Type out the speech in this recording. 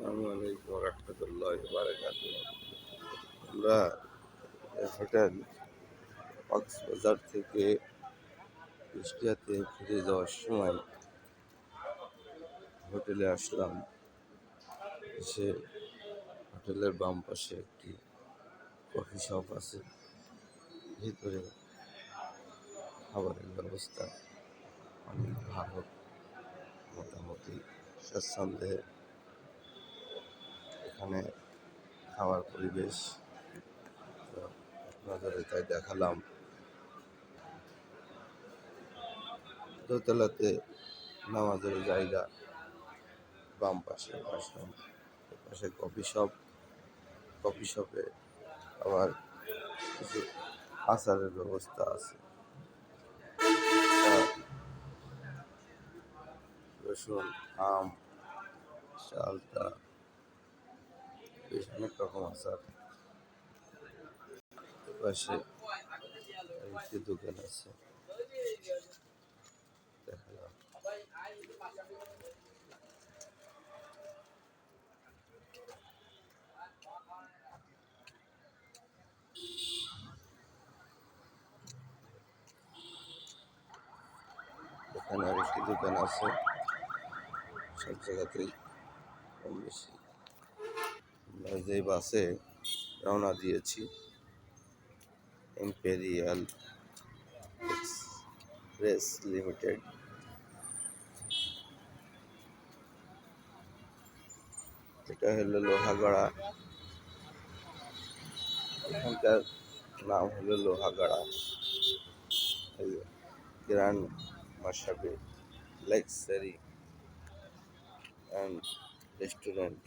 আসসালামু আলাইকুম রহমতুল্লাহি ওয়া বারাকাতুহু। আমরা হোটেল কক্সবাজার থেকে কুষ্টিয়াতে ফিরে যাওয়ার সময় হোটেলে আসলাম। এসে হোটেলের বাম পাশে একটি কফি শপ আছে, ভিতরে খাবারের ব্যবস্থা অনেক ভালো, মোটামুটি স্বাচ্ছন্দ্যে এখানে খাওয়ার পরিবেশ। তো আপনাদের তাই দেখালাম। দোতলাতে নামাজের জায়গা, বাম পাশে আসলাম, পাশে কফি শপে আবার কিছু আচারের ব্যবস্থা আছে। রসুন, আম, চালতা, বেশ অনেক রকম আচার। পাশে একটি দোকান আছে, দেখালাম। এখানে আরেকটি দোকান আছে, সব জায়গাতেই কম বেশি। আমরা যে বাসে রওনা দিয়েছি, ইম্পেরিয়াল এক্সপ্রেস লিমিটেড, এটা হলো লোহাগড়া। এখানকার নাম হলো Lohagara grand Masabi luxury and restaurant.